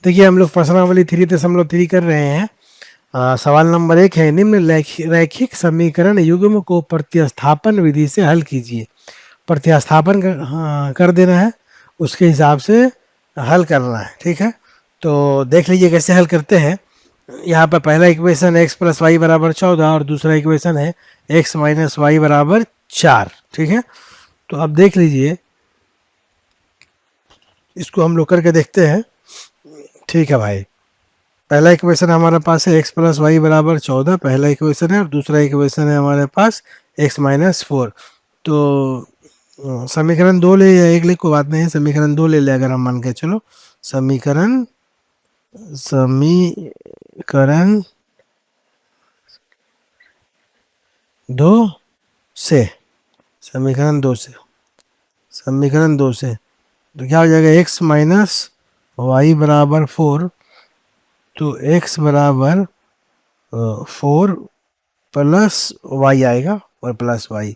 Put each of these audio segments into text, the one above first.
देखिए हम लोग प्रश्नावली 3.3 कर रहे हैं। सवाल नंबर 1 है, निम्न रैखिक समीकरण युग्म को प्रतिस्थापन विधि से हल कीजिए। प्रतिस्थापन कर देना है, उसके हिसाब से हल करना है। ठीक है, तो देख लीजिए कैसे हल करते हैं। यहाँ पर पहला इक्वेशन x प्लस वाई बराबर 14 और दूसरा इक्वेशन है x माइनस वाई बराबर 4। ठीक है, तो अब देख लीजिए, इसको हम लोग करके देखते हैं। ठीक है भाई, पहला इक्वेशन हमारे पास है x प्लस वाई बराबर 14, पहला इक्वेशन है, और दूसरा इक्वेशन है हमारे पास x माइनस 4। तो समीकरण 2 ले या 1 ले कोई बात नहीं है, समीकरण 2 ले ले अगर हम मान के चलो। समीकरण समीकरण 2 से समीकरण 2 से समीकरण 2 से तो क्या हो जाएगा, x माइनस वाई बराबर 4। तो x बराबर 4 प्लस वाई आएगा और प्लस वाई।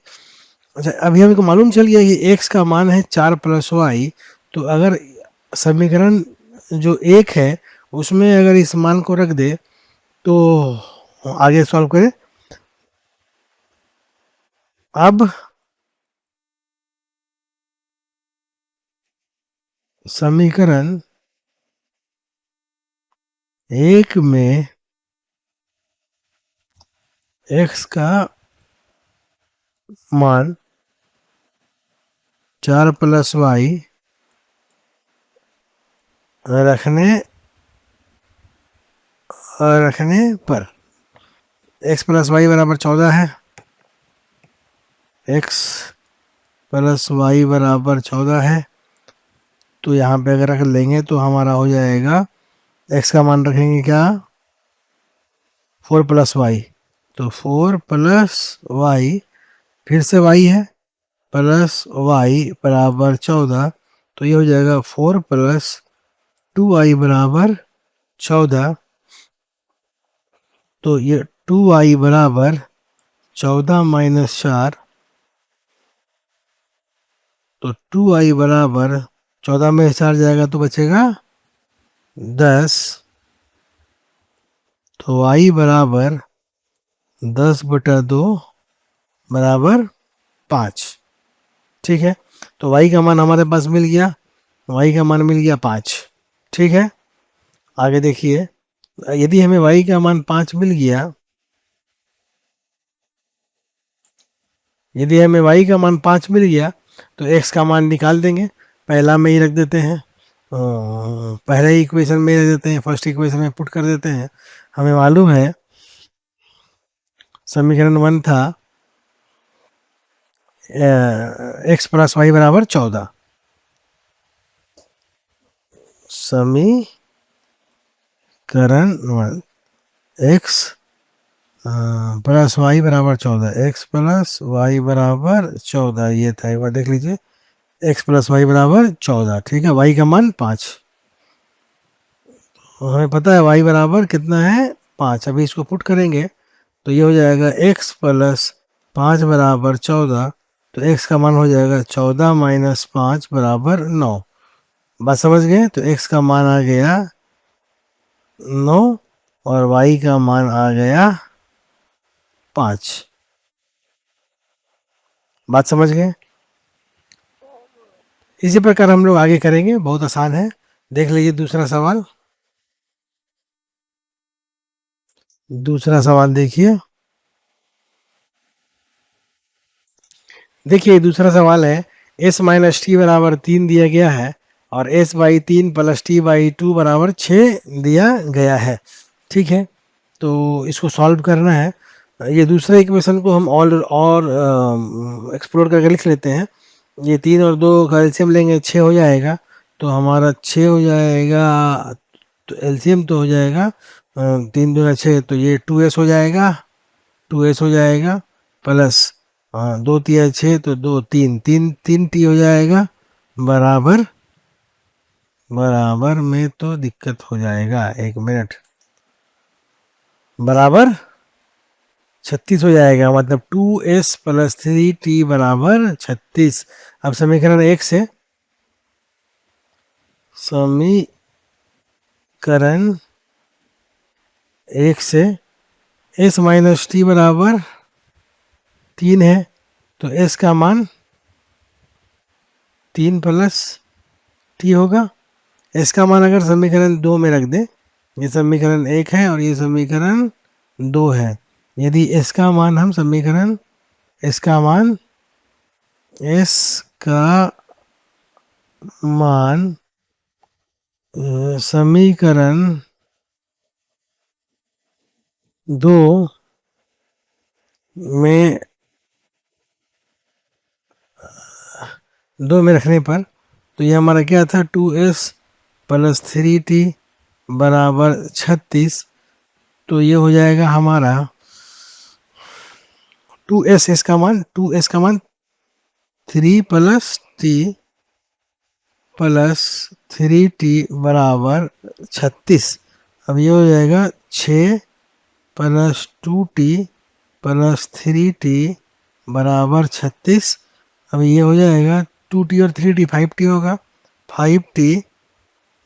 अच्छा, अभी हमको मालूम चल गया कि x का मान है 4 प्लस वाई। तो अगर समीकरण जो 1 है उसमें अगर इस मान को रख दे तो आगे सॉल्व करें। अब समीकरण 1 में x का मान 4 प्लस वाई रखने पर x प्लस वाई बराबर 14 है। x प्लस वाई बराबर 14 है, तो यहाँ पे अगर रख लेंगे तो हमारा हो जाएगा, x का मान रखेंगे क्या, 4 प्लस वाई। तो 4 प्लस वाई, फिर से y है, प्लस वाई बराबर 14। तो ये हो जाएगा 4 प्लस 2y बराबर 14। तो ये 2y बराबर 14 माइनस 4। तो 2y बराबर 14 में 4 जाएगा तो बचेगा 10। तो y बराबर 10/2 बराबर 5। ठीक है, तो y का मान हमारे पास मिल गया, y का मान मिल गया 5। ठीक है, आगे देखिए, यदि हमें y का मान 5 मिल गया, यदि हमें y का मान 5 मिल गया तो x का मान निकाल देंगे। पहला में ही रख देते हैं, पहले ही इक्वेशन में रख देते हैं, फर्स्ट इक्वेशन में पुट कर देते हैं। हमें मालूम है समीकरण 1 था x प्लस वाई बराबर 14। समीकरण 1 x प्लस वाई बराबर 14, x प्लस वाई बराबर 14, ये था, एक बार देख लीजिए, x प्लस वाई बराबर 14। ठीक है, y का मान 5, हमें पता है y बराबर कितना है, 5। अभी इसको पुट करेंगे तो ये हो जाएगा x प्लस 5 बराबर 14। तो x का मान हो जाएगा 14 माइनस 5 बराबर 9। बात समझ गए, तो x का मान आ गया 9 और y का मान आ गया 5। बात समझ गए, इसी प्रकार हम लोग आगे करेंगे, बहुत आसान है। देख लीजिए दूसरा सवाल। दूसरा सवाल देखिए, देखिए दूसरा सवाल है, s माइनस टी बराबर 3 दिया गया है और s by 3 plus T by 2 बराबर 6 दिया गया है। ठीक है, तो इसको सॉल्व करना है। ये दूसरे इक्वेशन को हम और एक्सप्लोर करके लिख लेते हैं। ये 3 और 2 का एलसीएम लेंगे, 6 हो जाएगा। तो हमारा 6 हो जाएगा, तो एलसीएम तो हो जाएगा 3 दूना 6, तो ये 2s हो जाएगा, 2s हो जाएगा, प्लस 2 तिया 6, तो 2 3 3 3 टी हो जाएगा, बराबर बराबर में तो दिक्कत हो जाएगा, 1 मिनट, बराबर 36 हो जाएगा, मतलब 2s प्लस 3t बराबर 36। अब समीकरण 1 से, समीकरण समीकरण एक से एस माइनस टी बराबर 3 है, तो एस का मान 3 प्लस टी होगा। एस का मान अगर समीकरण 2 में रख दें, ये समीकरण 1 है और ये समीकरण 2 है। यदि एस का मान हम समीकरण एस का मान एस का मान समीकरण 2 में रखने पर, तो ये हमारा क्या था, 2s प्लस 3t बराबर 36। तो ये हो जाएगा हमारा 2s, इसका मान 2s का मान 3 प्लस टी प्लस 3t बराबर 36। अब ये हो जाएगा 6 प्लस 2t प्लस 3t बराबर 36। अब ये हो जाएगा 2t और 3t 5t होगा। 5t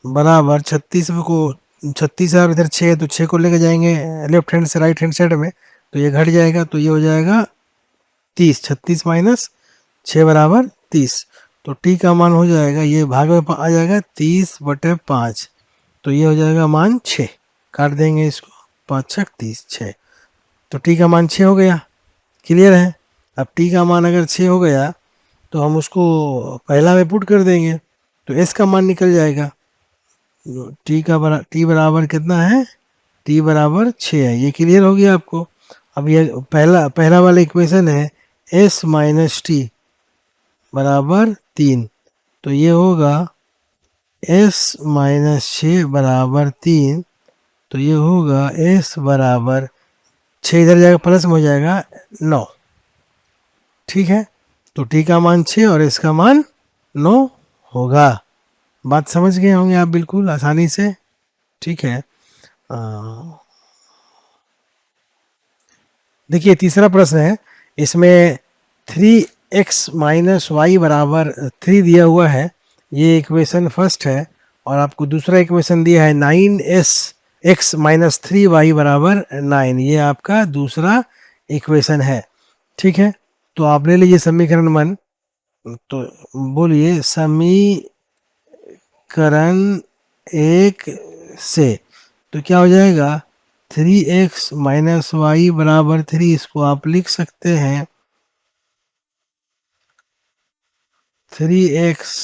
बराबर 36 को 36 है और इधर 6 तो 6 को लेके जाएंगे लेफ्ट हैंड से राइट हैंड साइड में, तो ये घट जाएगा। तो ये हो जाएगा 30, 36 माइनस 6 बराबर 30। तो टी का मान हो जाएगा, ये भाग में आ जाएगा 30/5। तो ये हो जाएगा मान 6। काट देंगे इसको, 5 6 30, 6। तो टी का मान 6 हो गया। क्लियर है। अब टी का मान अगर 6 हो गया तो हम उसको पहला में पुट कर देंगे, तो एस का मान निकल जाएगा। टी बराबर कितना है, टी बराबर 6 है। ये क्लियर हो गया आपको। अब ये पहला पहला वाला इक्वेशन है एस माइनस टी बराबर 3। तो ये होगा एस माइनस 6 बराबर 3। तो ये होगा एस बराबर 6, इधर जाएगा प्लस में हो जाएगा 9। ठीक है। तो टी का मान 6 और इसका मान 9 होगा। बात समझ गए होंगे आप बिल्कुल आसानी से। ठीक है। देखिए तीसरा प्रश्न है, इसमें 3x माइनस वाई बराबर 3 दिया हुआ है। ये इक्वेशन फर्स्ट है। और आपको दूसरा इक्वेशन दिया है 9s x माइनस 3y बराबर 9। ये आपका दूसरा इक्वेशन है। ठीक है। तो आप ले लीजिए समीकरण 1। तो बोलिए समीकरण 1 से, तो क्या हो जाएगा, 3x माइनस वाई बराबर 3, इसको आप लिख सकते हैं 3x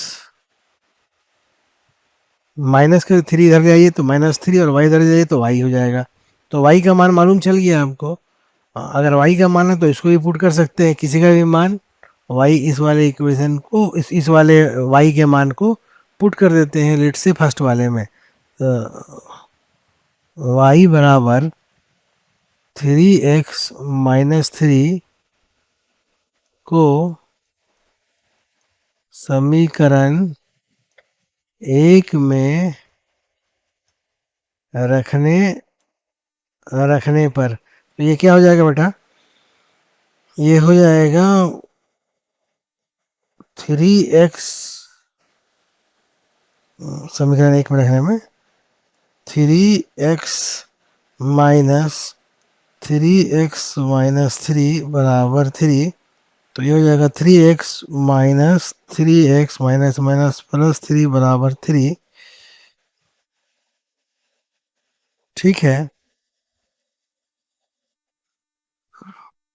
माइनस कर 3 इधर जाइए तो -3 और y इधर जाइए तो y हो जाएगा। तो y का मान मालूम चल गया आपको। अगर y का मान है तो इसको भी पुट कर सकते हैं, किसी का भी मान y इस वाले इक्वेशन को इस वाले y के मान को पुट कर देते हैं लेट से फर्स्ट वाले में। तो y बराबर 3x माइनस 3 को समीकरण 1 में रखने पर, तो ये क्या हो जाएगा बेटा, ये हो जाएगा 3x समीकरण 1 में रखने में 3x माइनस 3 बराबर 3। तो ये हो जाएगा 3x minus 3x minus minus plus 3 बराबर 3। ठीक है।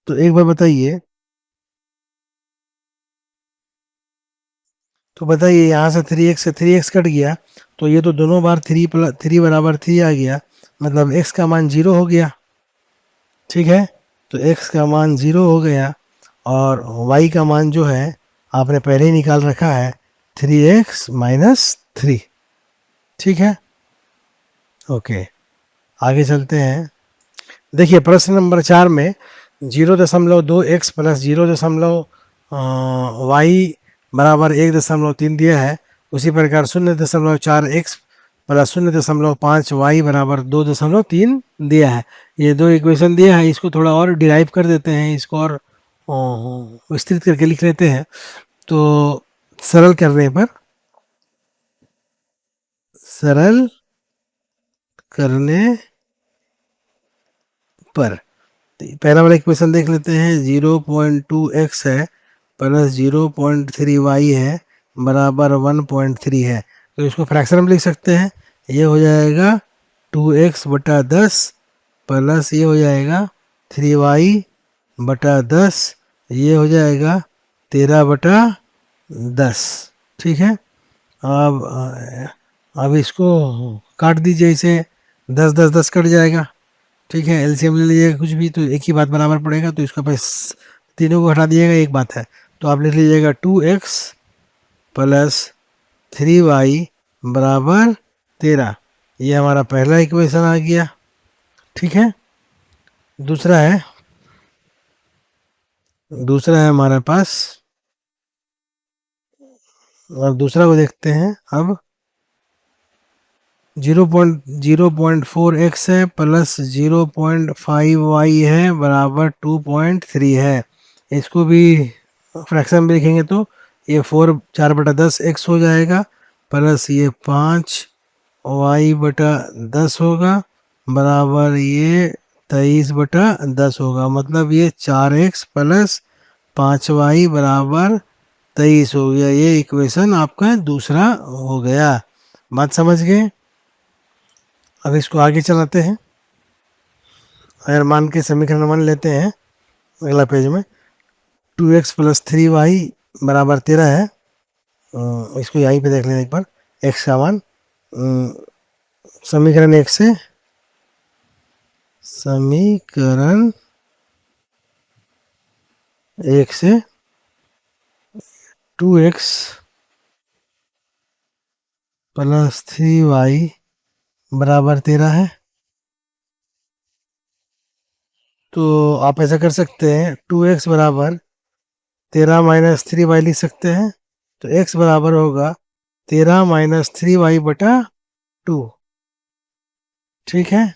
तो एक बार बताइए, तो बताइए यहाँ से 3x से 3x कट गया, तो ये तो दोनों बार 3 बराबर 3 आ गया, मतलब x का मान 0 हो गया। ठीक है। तो x का मान 0 हो गया और y का मान जो है आपने पहले ही निकाल रखा है 3x माइनस 3। ठीक है। ओके, आगे चलते हैं। देखिए प्रश्न नंबर 4 में 0.2x प्लस 0.y बराबर 1.3 दिया है। उसी प्रकार 0.4x प्लस 0.5y बराबर 2.3 दिया है। ये दो इक्वेशन दिया है, इसको थोड़ा और डिराइव कर देते हैं, इसको और विस्तृत करके लिख लेते हैं। तो सरल करने पर करने पर। तो पहला वाला इक्वेशन देख लेते हैं। 0.2x है प्लस 0.3y है बराबर 1.3 है। तो इसको फ्रैक्शन में लिख सकते हैं। ये हो जाएगा 2x/10 प्लस ये हो जाएगा 3y/10, ये हो जाएगा 13/10। ठीक है। अब इसको काट दीजिए, इसे 10 10 10 कट जाएगा। ठीक है, एलसीएम ले लीजिएगा कुछ भी तो एक ही बात बराबर पड़ेगा, तो इसका बस तीनों को हटा दिएगा, एक बात है। तो आप लिख लीजिएगा 2x प्लस 3y बराबर 13। ये हमारा पहला इक्वेशन आ गया। ठीक है। दूसरा है दूसरा है हमारे पास, और दूसरा को देखते हैं अब। 0.4x है प्लस 0.5y है बराबर 2.3 है। इसको भी फ्रैक्शन में लिखेंगे तो ये 4/10x हो जाएगा प्लस ये 5y/10 होगा बराबर ये 23/10 होगा। मतलब ये 4x प्लस 5y बराबर 23 हो गया। ये इक्वेशन आपका दूसरा हो गया। बात समझ गए। अब इसको आगे चलाते हैं। अगर मान के समीकरण 1 लेते हैं अगला पेज में, 2x प्लस 3y बराबर 13 है। इसको यहीं पे देख लें एक बार। x का मान समीकरण 1 से, समीकरण 1 से 2x प्लस 3y बराबर 13 है। तो आप ऐसा कर सकते हैं, 2x बराबर 13 - 3y लिख सकते हैं। तो x बराबर होगा 13 - 3y/2। ठीक है,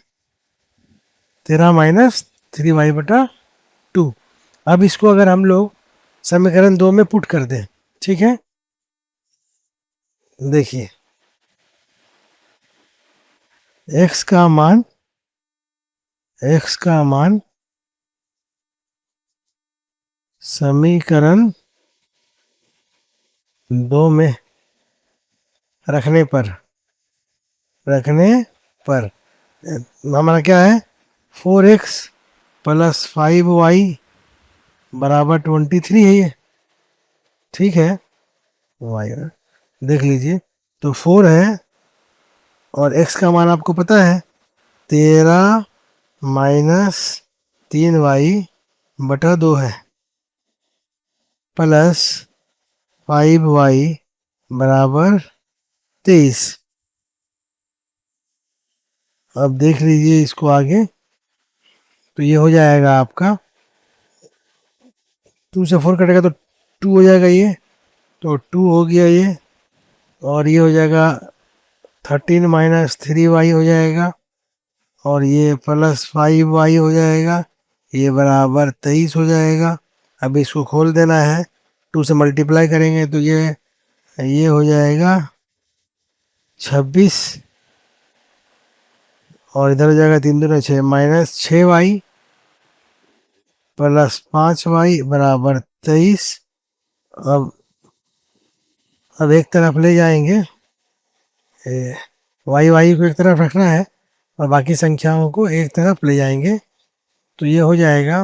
13 - 3y/2। अब इसको अगर हम लोग समीकरण 2 में पुट कर दें, ठीक है, देखिए x का मान समीकरण 2 में रखने पर हमारा क्या है, 4x प्लस 5y बराबर 23 है ये। ठीक है, वाई देख लीजिए। तो 4 है और x का मान आपको पता है 13 - 3y/2 है प्लस 5y बराबर 23। अब देख लीजिए इसको आगे। तो ये हो जाएगा आपका 2 से 4 कटेगा तो 2 हो जाएगा ये। तो 2 हो गया ये, और ये हो जाएगा 13 - 3y हो जाएगा, और ये प्लस 5y हो जाएगा, ये बराबर 23 हो जाएगा। अब इसको खोल देना है, 2 से मल्टीप्लाई करेंगे तो ये हो जाएगा 26, और इधर हो जाएगा 3 दूनी 6 -6y प्लस 5y बराबर 23। अब एक तरफ ले जाएंगे, वाई वाई को एक तरफ रखना है और बाकी संख्याओं को एक तरफ ले जाएंगे। तो ये हो जाएगा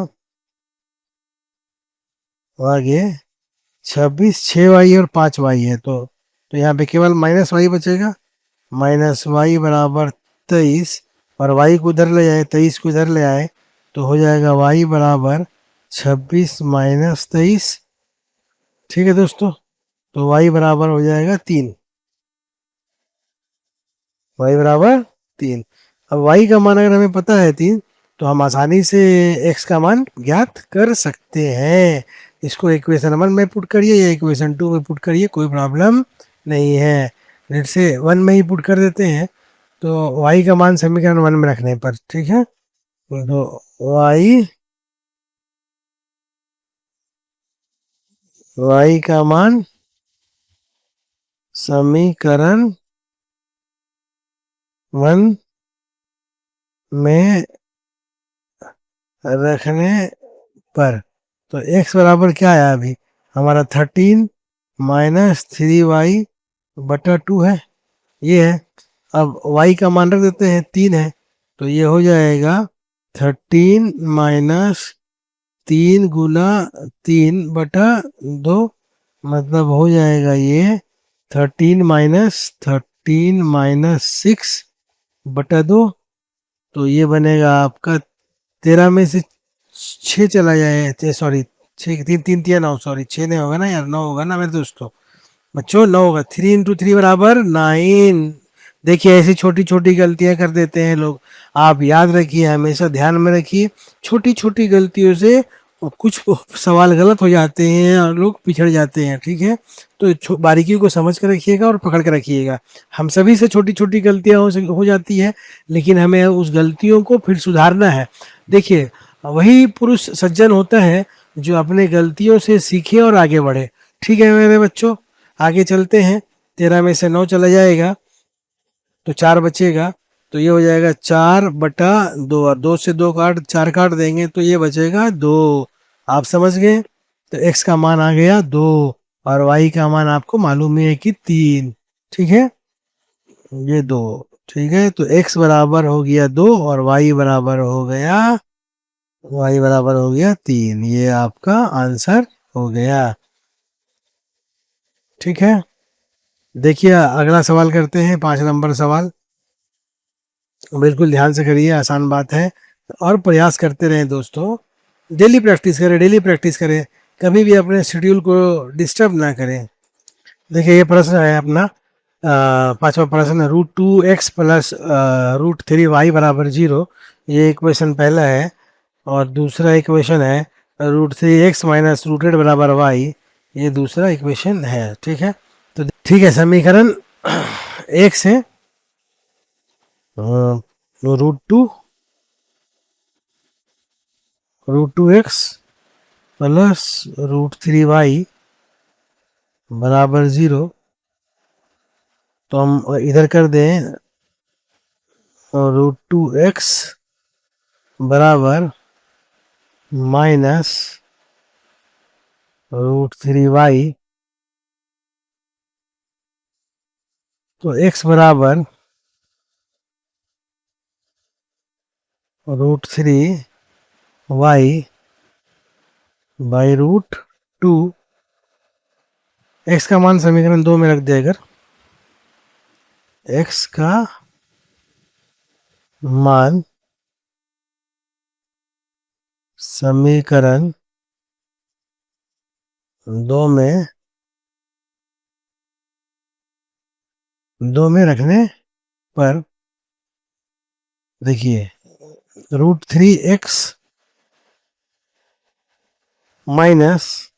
आगे 26, 6y और 5y है। तो यहाँ पे केवल -y बचेगा। -y बराबर 23, और y को उधर ले जाए, 23 को इधर ले आए, तो हो जाएगा y बराबर 26 - 23। ठीक है दोस्तों, तो y बराबर हो जाएगा 3। y बराबर 3। अब y का मान अगर हमें पता है 3, तो हम आसानी से x का मान ज्ञात कर सकते हैं। इसको इक्वेशन 1 में पुट करिए या इक्वेशन 2 में पुट करिए, कोई प्रॉब्लम नहीं है। जैसे 1 में ही पुट कर देते हैं, तो y का मान समीकरण 1 में रखने पर, ठीक है, तो y का मान समीकरण 1 में रखने पर, तो x बराबर क्या आया अभी हमारा 13 माइनस 3y बटा 2 है, ये है। अब y का मान रख देते हैं 3 है, तो ये हो जाएगा 13 माइनस 3 गुना 3 बटा 2, मतलब हो जाएगा ये 13 माइनस 6 बटा 2। तो ये बनेगा आपका 13 में से 6 चला जाए, सॉरी 6 3 3 3 9, सॉरी 6 नहीं होगा ना यार, 9 होगा ना मेरे दोस्तों, बच्चों 9 होगा। 3 × 3 बराबर 9। देखिए ऐसी छोटी छोटी गलतियां कर देते हैं लोग, आप याद रखिए, हमेशा ध्यान में रखिए, छोटी छोटी गलतियों से कुछ सवाल गलत हो जाते हैं और लोग पिछड़ जाते हैं, ठीक है। तो बारीकियों को समझ कर रखिएगा और पकड़ कर रखिएगा। हम सभी से छोटी छोटी गलतियां हो जाती है, लेकिन हमें उस गलतियों को फिर सुधारना है। देखिए वही पुरुष सज्जन होता है जो अपने गलतियों से सीखे और आगे बढ़े। ठीक है मेरे बच्चों, आगे चलते हैं। 13 में से 9 चला जाएगा तो 4 बचेगा, तो ये हो जाएगा 4/2, और 2 से 2 काट 4 काट देंगे तो ये बचेगा 2। आप समझ गए, तो x का मान आ गया 2, और y का मान आपको मालूम है कि 3। ठीक है, ये 2। ठीक है, तो x बराबर हो गया 2 और y बराबर हो गया 3, ये आपका आंसर हो गया। ठीक है, देखिए अगला सवाल करते हैं, 5 नंबर सवाल। बिल्कुल ध्यान से करिए, आसान बात है, और प्रयास करते रहें दोस्तों। डेली प्रैक्टिस करें, डेली प्रैक्टिस करें, कभी भी अपने शेड्यूल को डिस्टर्ब ना करें। देखिए ये प्रश्न है अपना 5वां प्रश्न, √2x प्लस √3y बराबर 0, ये इक्वेशन पहला है। और दूसरा इक्वेशन है √3x माइनस √8 बराबर y, ये दूसरा इक्वेशन है। ठीक है, तो ठीक है, समीकरण एक से √2 √2x प्लस √3y बराबर 0, तो हम इधर कर दें √2x बराबर माइनस √3y, तो x बराबर √3y बाई √2। x का मान समीकरण 2 में रख दे, अगर x का मान समीकरण 2 में रखने पर, देखिए √3x माइनस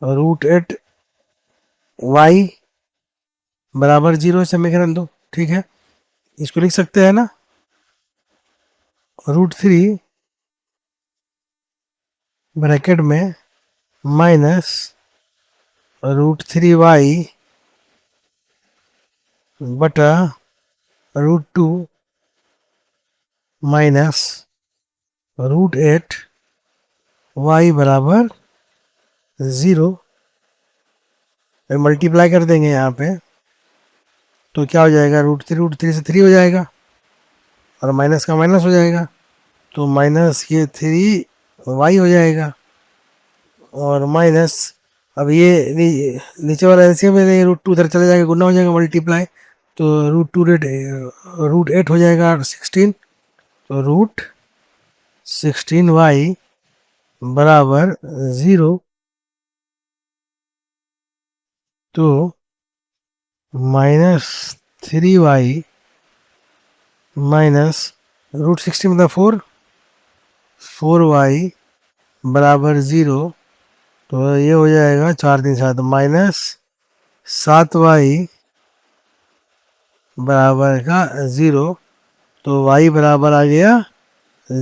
√8y बराबर 0 समीकरण 2। ठीक है, इसको लिख सकते हैं ना, √3 ब्रैकेट में माइनस √3y बटा √2 माइनस √8y बराबर 0। मल्टीप्लाई कर देंगे यहाँ पे, तो क्या हो जाएगा, √3 से 3 हो जाएगा, और माइनस का माइनस हो जाएगा, तो माइनस ये 3y हो जाएगा, और माइनस, अब ये नीचे वाला एलसीएम में √2 उधर चले जाएगा, गुना हो जाएगा, मल्टीप्लाई, तो √8 हो जाएगा 16, तो √16y बराबर 0। तो -3y माइनस √16 मतलब 4y बराबर 0, तो ये हो जाएगा 4 3 7 -7y बराबर का 0, तो y बराबर आ गया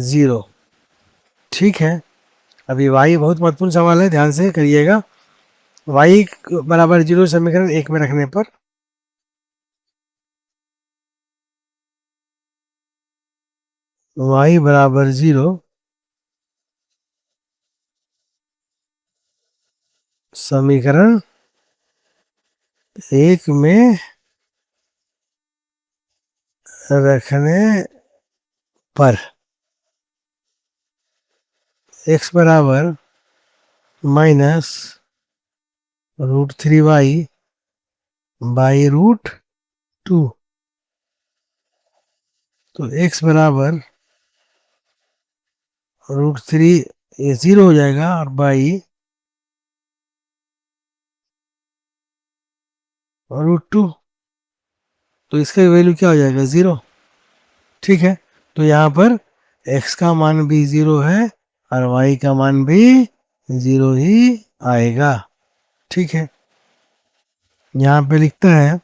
0। ठीक है, अभी y बहुत महत्वपूर्ण सवाल है, ध्यान से करिएगा। y बराबर 0 समीकरण 1 में रखने पर, y बराबर 0, समीकरण एक में रखने पर x बराबर -√3y बाई √2, तो x बराबर √3 ये 0 हो जाएगा और बाई √2, तो इसका वैल्यू क्या हो जाएगा 0। ठीक है, तो यहाँ पर x का मान भी 0 है और y का मान भी 0 ही आएगा। ठीक है, यहाँ पे लिखता है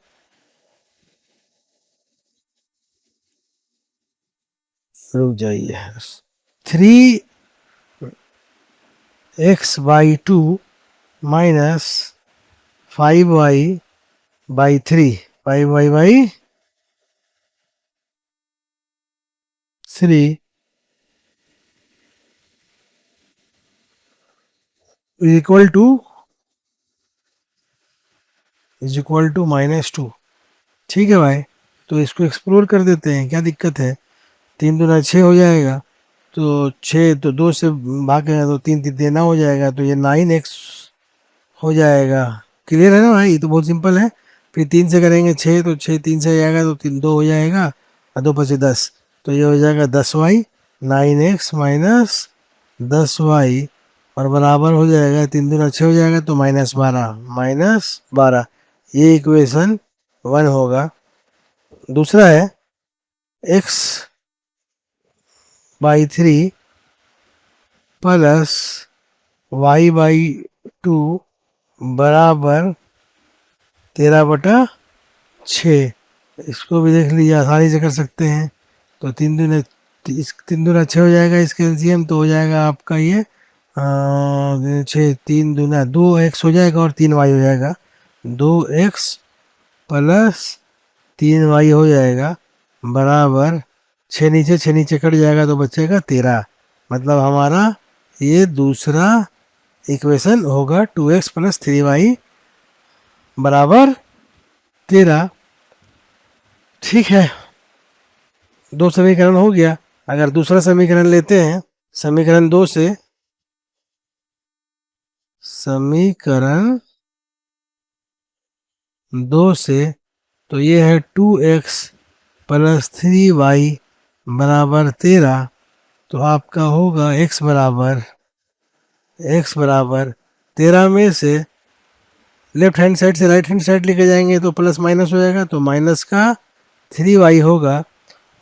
रुक जाइए 3x/2 minus 5y/3, 5y/3 is equal to -2। ठीक है भाई, तो इसको एक्सप्लोर कर देते हैं, क्या दिक्कत है। 3 दूना 6 हो जाएगा, तो 6 तो 2 से भागेगा तो 3 3 देना हो जाएगा, तो ये 9x हो जाएगा। क्लियर है ना भाई, ये तो बहुत सिंपल है। फिर 3 से करेंगे 6, तो 6 3 से जाएगा तो 3 2 हो जाएगा और 2 पचे 10, तो ये हो जाएगा 10y, 9x माइनस 10y और बराबर हो जाएगा 3 दूना 6 हो जाएगा तो -12, ये इक्वेशन 1 होगा। दूसरा है x/3 प्लस y/2 बराबर 13/6। इसको भी देख लीजिए, आसानी से कर सकते हैं। तो 3 दूना 6 हो जाएगा, इसका एलसीएम तो हो जाएगा आपका ये 6 3 दूना 2x हो जाएगा और 3y हो जाएगा। 2x प्लस 3y हो जाएगा बराबर 6 नीचे कट जाएगा तो बचेगा 13। मतलब हमारा ये दूसरा इक्वेशन होगा 2x प्लस 3y बराबर 13। ठीक है, दो समीकरण हो गया। अगर दूसरा समीकरण लेते हैं, समीकरण 2 से, समीकरण 2 से तो ये है 2x प्लस 3y बराबर 13। तो आपका होगा x बराबर 13 में से लेफ्ट हैंड साइड से राइट हैंड साइड लेके जाएंगे तो प्लस माइनस हो जाएगा, तो माइनस का 3y होगा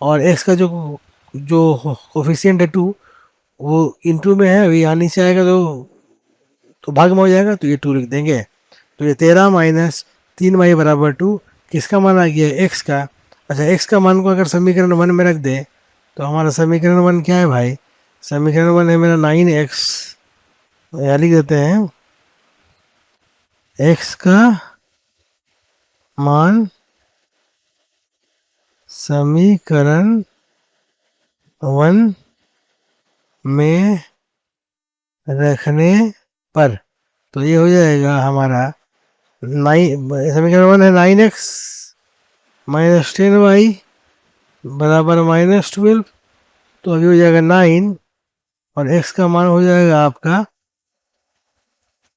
और x का जो जो कोफिशियंट है 2 वो इंटू में है, अभी यहाँ नीचे आएगा तो भाग में हो जाएगा, तो ये 2 लिख देंगे। तो ये 13 माइनस 3y बराबर 2, किसका मान आ गया x का। अच्छा, x का मान को अगर समीकरण 1 में रख दें तो हमारा समीकरण 1 क्या है भाई, समीकरण 1 है मेरा 9x, यहाँ लिख देते हैं x का मान समीकरण 1 में रखने पर, तो ये हो जाएगा हमारा समीकरण 1 है 9x माइनस 10y बराबर -12, तो अभी हो जाएगा 9 और x का मान हो जाएगा आपका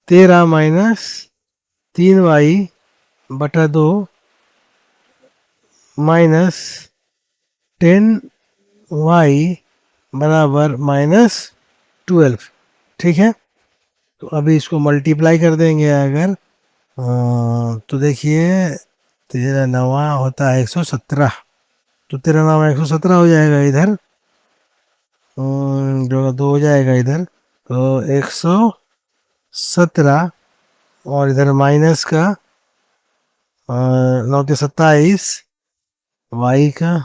13 माइनस 3y/2 माइनस 10y बराबर -12। ठीक है, तो अभी इसको मल्टीप्लाई कर देंगे अगर, तो देखिए 13 9 होता है 117, तो 13 9 117 हो जाएगा इधर, जो 2 हो जाएगा इधर, तो 117 और इधर माइनस का 9 के 27 वाई का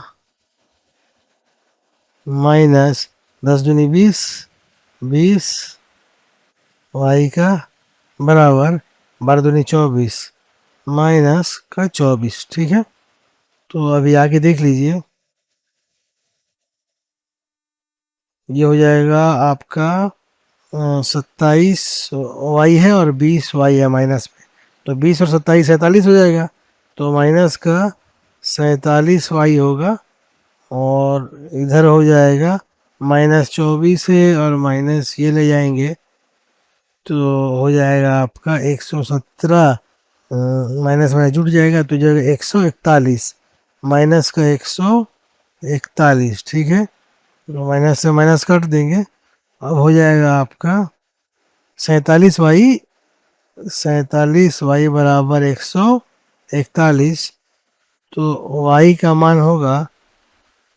माइनस 10 दूनी 20 20 वाई का बराबर 12 दूनी 24 माइनस का 24। ठीक है, तो अभी आगे देख लीजिए, ये हो जाएगा आपका 27 y है और 20 y है माइनस में, तो 20 और 27 47 हो जाएगा। तो माइनस का 47 y होगा, और इधर हो जाएगा -24 है, और माइनस ये ले जाएंगे तो हो जाएगा आपका 117, माइनस में जुट जाएगा तो जाएगा 141, माइनस का 141, ठीक है। तो माइनस से माइनस काट देंगे, अब हो जाएगा आपका 47 y, 47 y बराबर 141। तो y का मान होगा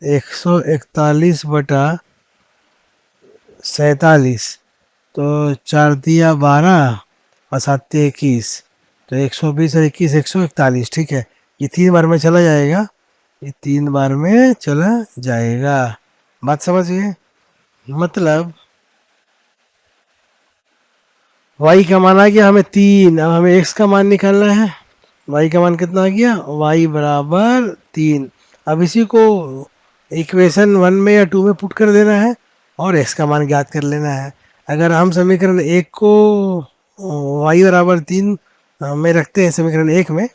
141/47। तो 4 × 12 और 7 × 21, तो 120 और 21 141, ठीक है। ये 3 बार में चला जाएगा, ये 3 बार में चला जाएगा। बात समझिए, मतलब y का मान आ गया हमें 3, अब हमें x का मान निकालना है। y का मान कितना आ गया, y बराबर 3। अब इसी को इक्वेशन 1 में या 2 में पुट कर देना है और x का मान ज्ञात कर लेना है। अगर हम समीकरण 1 को y बराबर 3 में रखते हैं, समीकरण 1 में,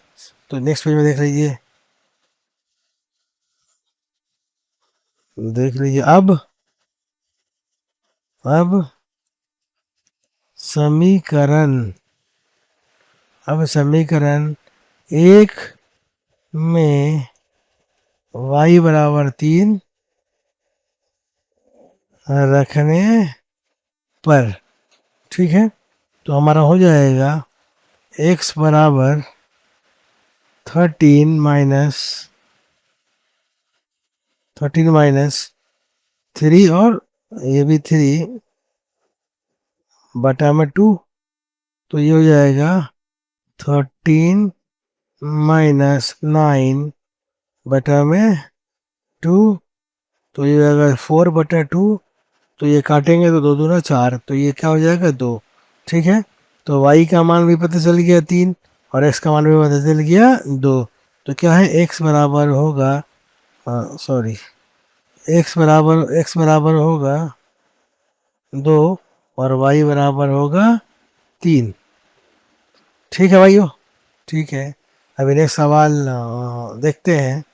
तो नेक्स्ट पेज में देख लीजिए, देख लीजिए। अब समीकरण अब समीकरण 1 में y बराबर 3 रखने पर, ठीक है, तो हमारा हो जाएगा x बराबर 13 - 3, और ये भी 3/2, तो ये हो जाएगा 13 - 9/2, तो ये हो जाएगा 4/2। तो ये काटेंगे तो 2×2 = 4, तो ये क्या हो जाएगा 2, ठीक है। तो y का मान भी पता चल गया 3, और x का मान भी पता चल गया 2। तो क्या है, x बराबर होगा, सॉरी, x बराबर होगा 2 और y बराबर होगा 3, ठीक है भाइयों, ठीक है। अभी नेक्स्ट सवाल देखते हैं।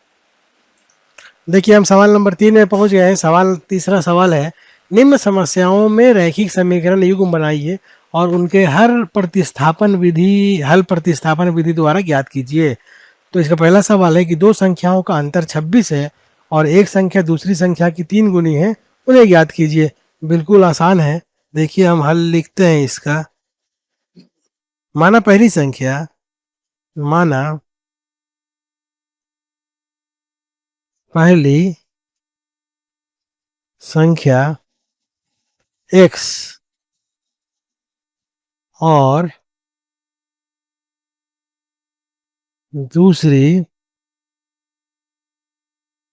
देखिए हम सवाल नंबर 3 में पहुंच गए हैं। तीसरा सवाल है, निम्न समस्याओं में रैखिक समीकरण युग्म बनाइए और उनके हल प्रतिस्थापन विधि द्वारा ज्ञात कीजिए। तो इसका पहला सवाल है कि दो संख्याओं का अंतर 26 है और एक संख्या दूसरी संख्या की 3 गुनी है, उन्हें ज्ञात कीजिए। बिल्कुल आसान है। देखिए हम हल लिखते हैं इसका। माना पहली संख्या माना पहली संख्या x और दूसरी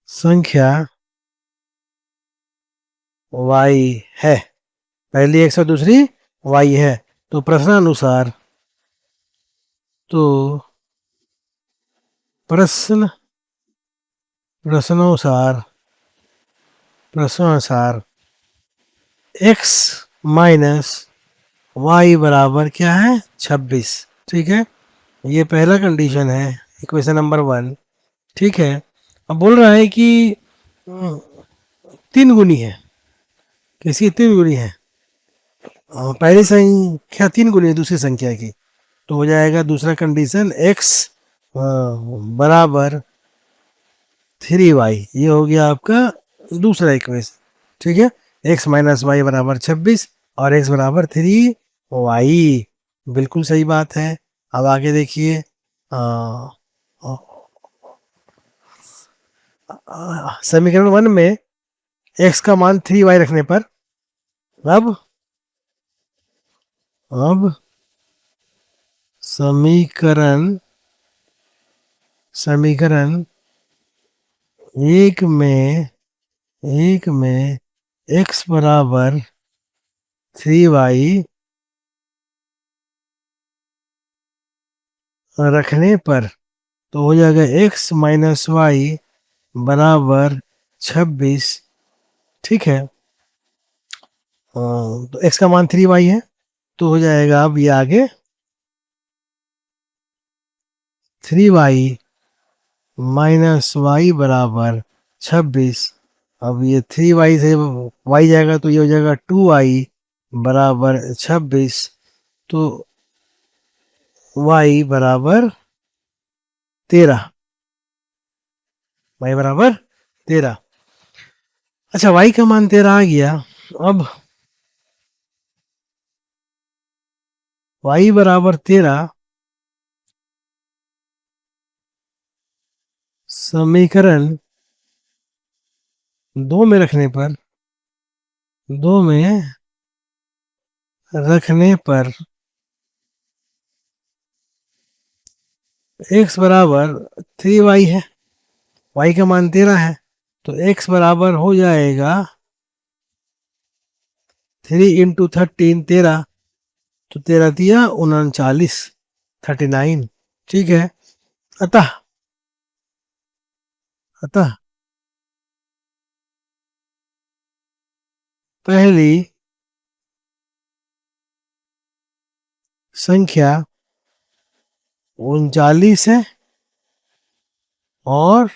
संख्या y है। पहली x और दूसरी y है। तो तो प्रश्न प्रश्नानुसार प्रश्नानुसार x माइनस y बराबर क्या है, 26, ठीक है। ये पहला कंडीशन है, इक्वेशन नंबर 1, ठीक है। अब बोल रहा है कि 3 गुनी है, किसी 3 गुनी है, पहली संख्या 3 गुनी है दूसरी संख्या की, तो हो जाएगा दूसरा कंडीशन x बराबर 3y। ये हो गया आपका दूसरा इक्वेशन, ठीक है। x माइनस वाई बराबर 26 और x बराबर 3y, बिल्कुल सही बात है। अब आगे देखिए, समीकरण 1 में x का मान 3y रखने पर, अब समीकरण समीकरण एक में x बराबर 3y रखने पर, तो हो जाएगा x माइनस वाई बराबर 26, ठीक है। तो x का मान 3y है, तो हो जाएगा अब ये आगे 3y माइनस वाई बराबर 26। अब ये 3y से y जाएगा तो ये हो जाएगा 2y बराबर 26। तो y बराबर 13, y बराबर 13। अच्छा, y का मान 13 आ गया। अब y बराबर 13 समीकरण दो में रखने पर, दो में रखने पर x बराबर 3y है, y का मान 13 है, तो x बराबर हो जाएगा 3 × 13, 13, तो 13 दिया 39, 39। ठीक है। अतः अतः पहली संख्या 39 है और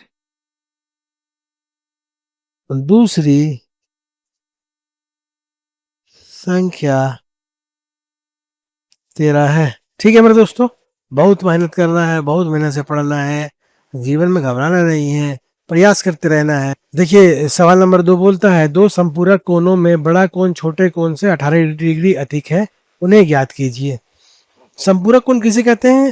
दूसरी संख्या 13 है। ठीक है मेरे दोस्तों, बहुत मेहनत करना है, बहुत मेहनत से पढ़ना है, जीवन में घबराना नहीं है, प्रयास करते रहना है। देखिए सवाल नंबर 2 बोलता है, दो संपूरक कोणों में बड़ा कोण छोटे कोण से 18 डिग्री अधिक है, उन्हें ज्ञात कीजिए। संपूरक कोण किसे कहते हैं?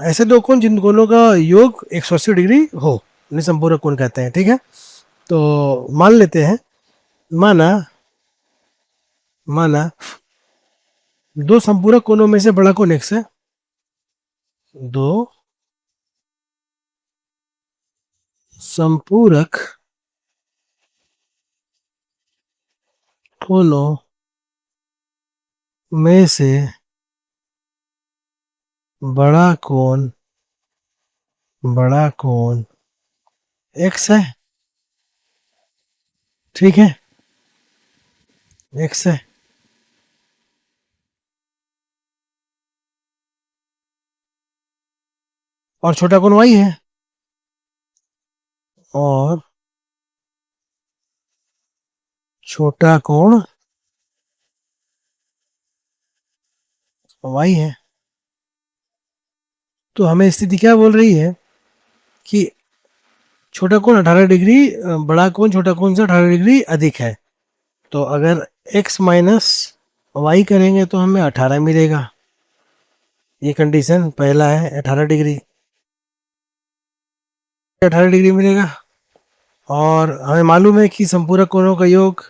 ऐसे दो कोण जिन कोणों का योग 180 डिग्री हो, उन्हें संपूरक कोण कहते हैं। ठीक है, तो मान लेते हैं, माना माना दो संपूरक कोणों में से बड़ा कोण x है, दो संपूरक कोणों में से बड़ा कोण x है। ठीक है, x है, और छोटा कोण y है, और छोटा कोण y है। तो हमें स्थिति क्या बोल रही है कि छोटा कोण 18 डिग्री, बड़ा कोण छोटा कोण से 18 डिग्री अधिक है। तो अगर x माइनस वाई करेंगे तो हमें 18 मिलेगा। ये कंडीशन पहला है, 18 डिग्री, 18 डिग्री मिलेगा। और हमें मालूम है कि संपूरक कोणों का योग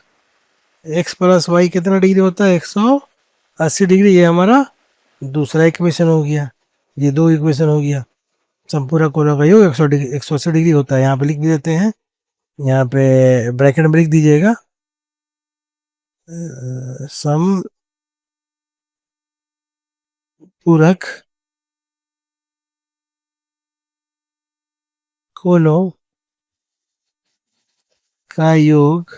x प्लस वाई कितना डिग्री होता है? 180 डिग्री। ये हमारा दूसरा इक्वेशन हो गया, ये दो इक्वेशन हो गया। संपूरक कोणों का योग 180 डिग्री होता है। यहाँ पे लिख भी देते हैं, यहाँ पे ब्रैकेट में लिख दीजिएगा, संपूरक कोणों का योग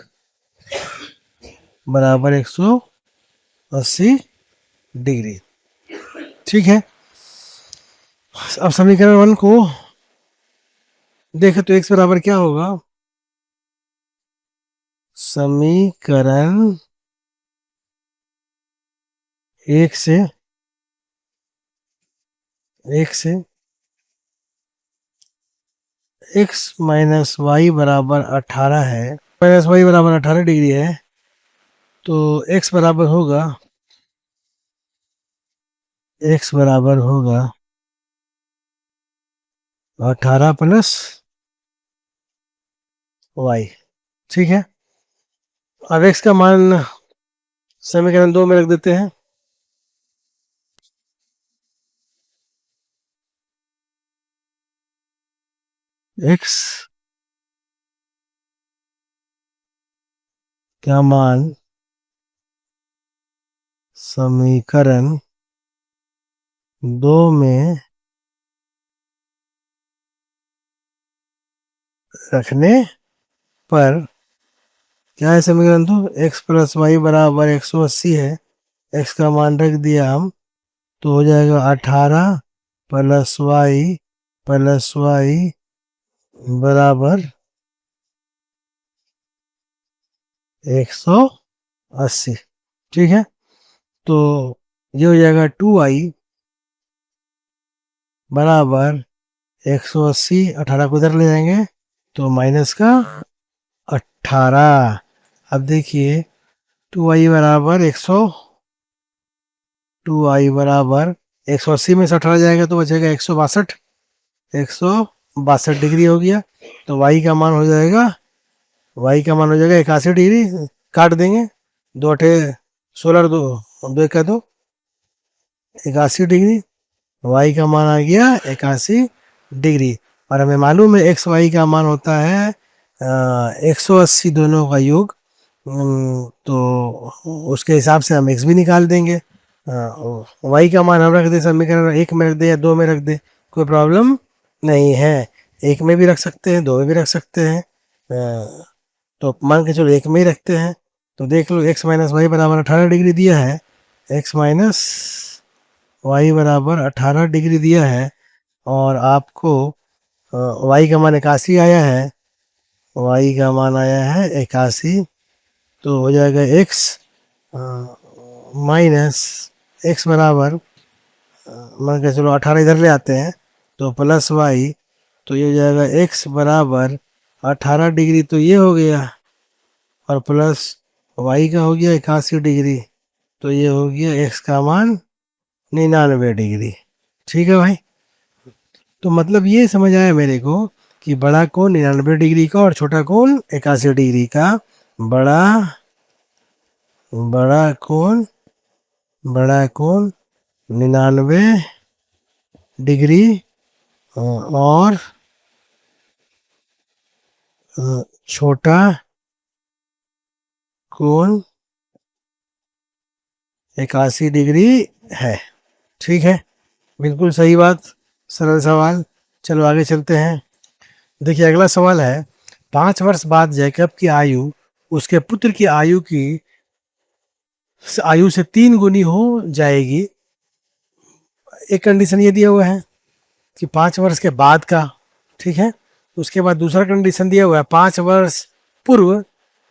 बराबर 180 डिग्री। ठीक है, अब समीकरण 1 को देखें तो x बराबर क्या होगा? समीकरण 1 से x माइनस वाई बराबर 18 है, माइनस वाई बराबर 18 डिग्री है, तो x बराबर होगा 18 प्लस वाई। ठीक है, अब x का मान समीकरण 2 में रख देते हैं। x का मान समीकरण 2 में रखने पर क्या है समीकरण? तो x प्लस वाई बराबर 180 है, x का मान रख दिया हम, तो हो जाएगा 18 प्लस वाई बराबर 180। ठीक है, तो ये हो जाएगा 2i बराबर 180, 18 को इधर ले जाएंगे तो माइनस का 18। अब देखिए 2i बराबर 180 में से 18 जाएगा तो बचेगा 162, 162 डिग्री हो गया। तो y का मान हो जाएगा, 81 डिग्री। काट देंगे, दो अठे 16, दो दो एक का दो, 81 डिग्री। y का मान आ गया 81 डिग्री। और हमें मालूम है एक्स वाई का मान होता है 180 दोनों का योग। तो उसके हिसाब से हम एक्स भी निकाल देंगे। वाई का मान हम रख दे समीकरण 1 में रख दे या 2 में रख दे, कोई प्रॉब्लम नहीं है। 1 में भी रख सकते हैं, 2 में भी रख सकते हैं। तो मान के चलो 1 में ही रखते हैं। तो देख लो x माइनस वाई बराबर 18 डिग्री दिया है, x माइनस वाई बराबर 18 डिग्री दिया है। और आपको y का मान 81 आया है, y का मान आया है 81। तो हो जाएगा x माइनस एक्स बराबर, मान के चलो 18 इधर ले आते हैं तो प्लस वाई, तो ये हो जाएगा x बराबर 18 डिग्री, तो ये हो गया, और प्लस y का हो गया 81 डिग्री, तो ये हो गया x का मान 99 डिग्री। ठीक है भाई, तो मतलब ये समझ आया मेरे को कि बड़ा कोण 99 डिग्री का और छोटा कोण 81 डिग्री का। बड़ा बड़ा कोण बड़ा कोण 99 डिग्री और छोटा कोण 81 डिग्री है। ठीक है, बिल्कुल सही बात, सरल सवाल। चलो आगे चलते हैं। देखिए अगला सवाल है, 5 वर्ष बाद जैकब की आयु उसके पुत्र की आयु से 3 गुनी हो जाएगी। एक कंडीशन ये दिया हुआ है कि 5 वर्ष के बाद का, ठीक है। उसके बाद दूसरा कंडीशन दिया हुआ है 5 वर्ष पूर्व।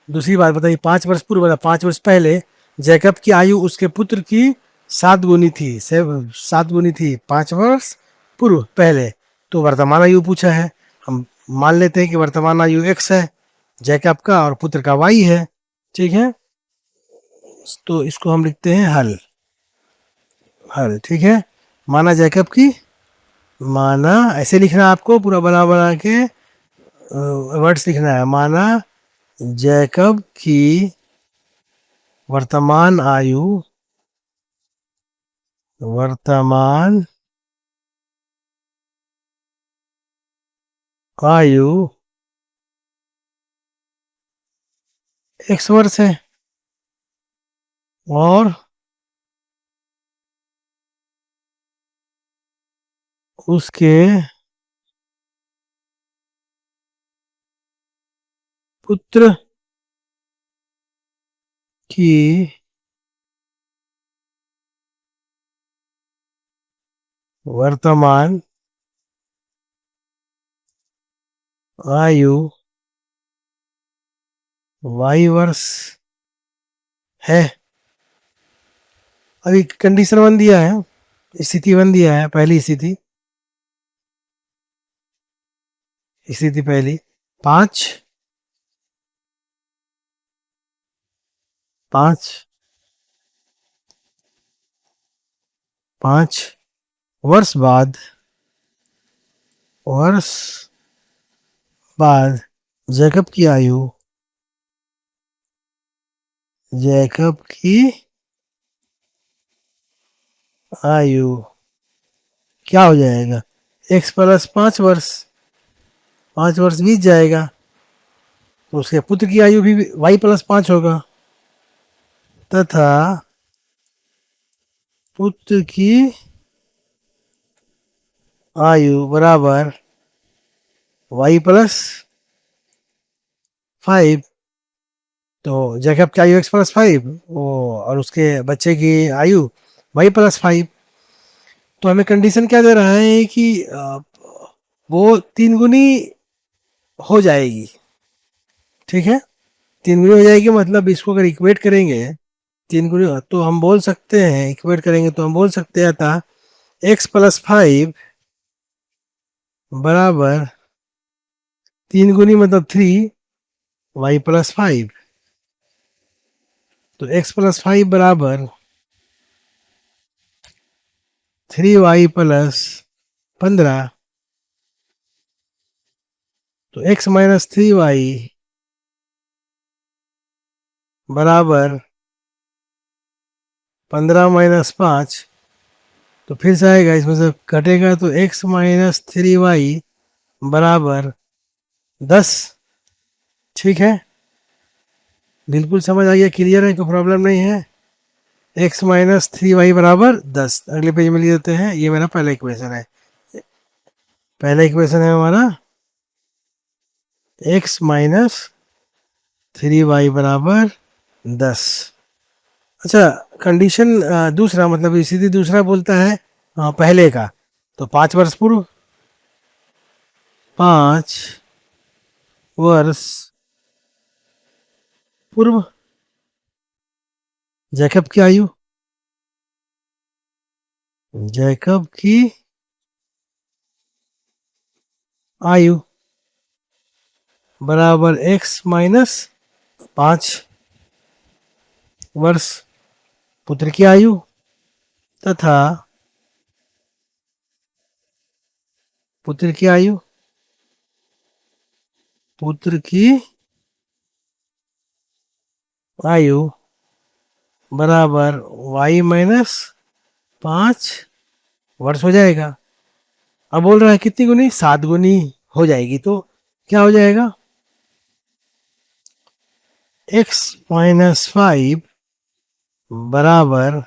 दूसरी बात बताइए, 5 वर्ष पूर्व मतलब 5 वर्ष पहले जैकब की आयु उसके पुत्र की 7 गुनी थी, 7 गुनी थी 5 वर्ष पूर्व पहले। तो वर्तमान आयु पूछा है, हम मान लेते हैं कि वर्तमान आयु x है जैकब का और पुत्र का y है। ठीक है, तो इसको हम लिखते हैं हल। ठीक है, माना जैकब की, माना ऐसे लिखना है आपको, पूरा बना बना के वर्ड्स लिखना है। माना जैकब की वर्तमान आयु x वर्ष है और उसके पुत्र की वर्तमान आयु y वर्ष है। अभी कंडीशन 1 दिया है, स्थिति 1 दिया है, पहली स्थिति पहली, 5 वर्ष बाद जैकब की आयु क्या हो जाएगा, x प्लस 5 वर्ष, 5 वर्ष बीत जाएगा तो उसके पुत्र की आयु भी y प्लस 5 होगा, तथा पुत्र की आयु बराबर y प्लस 5। तो जैकब की आयु x+5 वो, और उसके बच्चे की आयु y+5। तो हमें कंडीशन क्या दे रहा है कि वो 3 गुनी हो जाएगी। ठीक है, 3 गुनी हो जाएगी मतलब इसको अगर इक्वेट करेंगे 3 गुनी, तो हम बोल सकते हैं, इक्वेट करेंगे तो हम बोल सकते हैं था x+5 बराबर 3 गुनी मतलब 3 y+5। तो x+5 बराबर 3y+15। तो x-3y बराबर 15-5। तो फिर से आएगा, इसमें से कटेगा तो x-3y बराबर 10। ठीक है, बिल्कुल समझ आ गया, क्लियर है, कोई प्रॉब्लम नहीं है। x-3y बराबर 10। अगले पेज में लिख देते हैं, ये मेरा पहला इक्वेशन है। पहला इक्वेशन है हमारा x-3y बराबर 10। अच्छा, कंडीशन दूसरा मतलब सीधी दूसरा बोलता है पहले का। तो 5 वर्ष पूर्व, 5 वर्ष पूर्व जैकब की आयु, जैकब की आयु बराबर x-5 वर्ष पुत्र की आयु तथा पुत्र की आयु, पुत्र की आयु बराबर y-5 वर्ष हो जाएगा। अब बोल रहा है कितनी गुनी, 7 गुनी हो जाएगी। तो क्या हो जाएगा, x-5 बराबर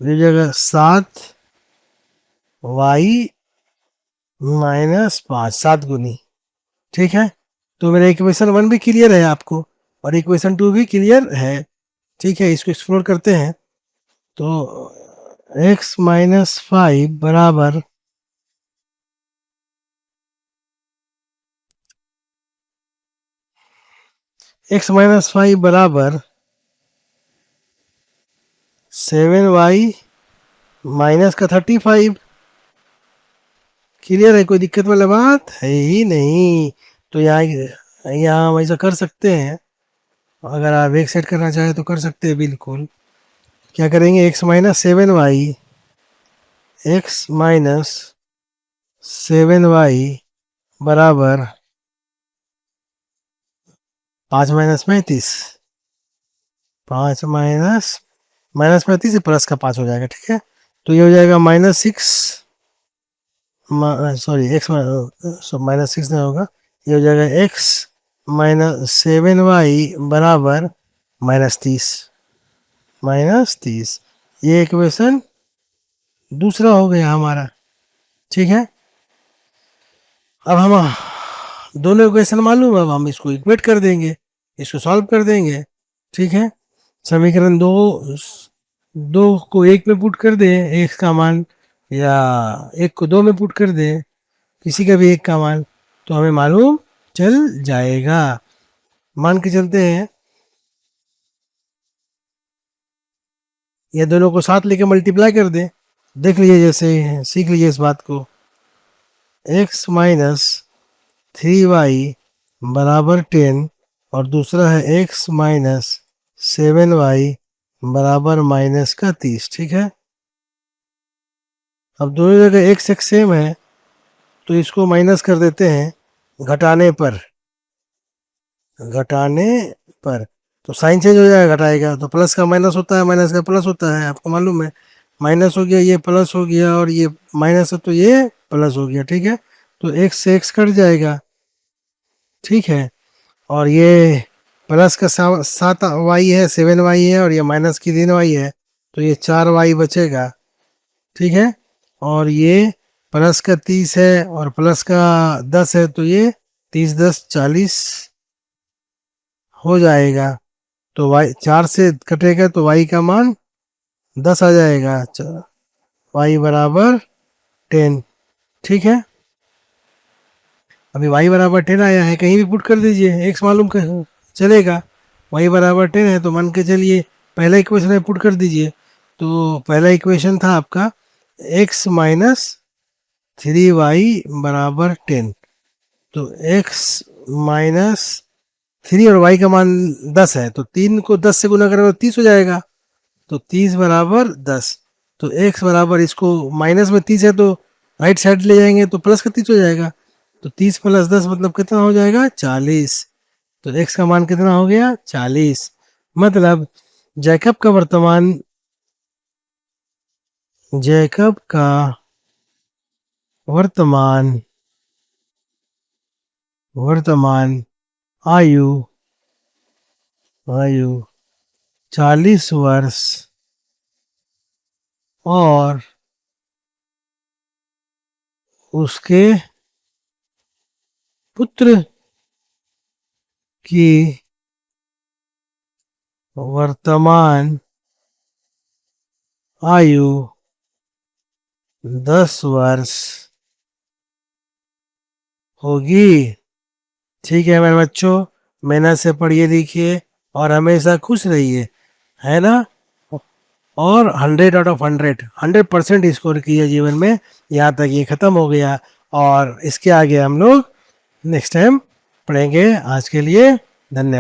जगह 7y-5, 7 गुनी। ठीक है, तो मेरा इक्वेशन 1 भी क्लियर है आपको, और इक्वेशन 2 भी क्लियर है। ठीक है, इसको एक्सप्लोर करते हैं। तो x-5 बराबर x-5 बराबर 7y-35। क्लियर है, कोई दिक्कत वाला बात है ही नहीं। तो यहाँ यहाँ हम ऐसा कर सकते हैं, अगर आप एक सेट करना चाहें तो कर सकते हैं बिल्कुल। क्या करेंगे, x-7y, x-7y बराबर 5-35। 5 - -35 से प्लस का 5 हो जाएगा। ठीक है, तो ये हो जाएगा -6, सॉरी एक्स, -6 नहीं होगा, ये हो जाएगा x-7y बराबर -30। -30, ये इक्वेशन दूसरा हो गया हमारा। ठीक है, अब हम दोनों इक्वेशन मालूम है, अब हम इसको इक्वेट कर देंगे, इसको सॉल्व कर देंगे। ठीक है, समीकरण दो, दो को एक में पुट कर दें एक का मान, या एक को दो में पुट कर दें किसी का भी एक का मान, तो हमें मालूम चल जाएगा। मान के चलते हैं, ये दोनों को साथ लेके मल्टीप्लाई कर दें। देख लीजिए, जैसे सीख लीजिए इस बात को, x-3y बराबर 10, और दूसरा है x-7y बराबर -30। ठीक है, अब दोनों जगह x एक सेम है, तो इसको माइनस कर देते हैं घटाने पर, घटाने पर तो साइन चेंज हो जाएगा, घटाएगा तो प्लस का माइनस होता है, माइनस का प्लस होता है, आपको मालूम है। माइनस हो गया, ये प्लस हो गया, और ये माइनस है तो ये प्लस हो गया। ठीक है, तो x से x कट जाएगा। ठीक है, और ये प्लस का 7y है, 7y है, और ये माइनस की 3y है, तो ये 4y बचेगा। ठीक है, और ये प्लस का 30 है और प्लस का 10 है, तो ये 30 10 40 हो जाएगा। तो वाई 4 से कटेगा तो वाई का मान 10 आ जाएगा, वाई बराबर 10। ठीक है, अभी वाई बराबर 10 आया है, कहीं भी पुट कर दीजिए, एक्स मालूम कर चलेगा। वाई बराबर 10 है तो मान के चलिए पहला इक्वेशन में पुट कर दीजिए। तो पहला इक्वेशन था आपका एक्स माइनस 3y बराबर 10। तो x माइनस 3 और y का मान 10 है, तो 3 को 10 से गुना करेंगे तो 30 हो जाएगा। तो 30 बराबर 10। तो x बराबर, इसको माइनस में 30 है तो राइट साइड ले जाएंगे तो प्लस का 30 हो जाएगा। तो 30 प्लस 10 मतलब कितना हो जाएगा, 40। तो x का मान कितना हो गया, 40। मतलब जैकब का वर्तमान, जैकब का वर्तमान वर्तमान आयु आयु 40 वर्ष और उसके पुत्र की वर्तमान आयु 10 वर्ष होगी। ठीक है मेरे बच्चों, मेहनत से पढ़िए लिखिए और हमेशा खुश रहिए, है ना। और 100 आउट ऑफ 100, 100% स्कोर किया जीवन में। यहाँ तक ये खत्म हो गया, और इसके आगे हम लोग नेक्स्ट टाइम पढ़ेंगे। आज के लिए धन्यवाद।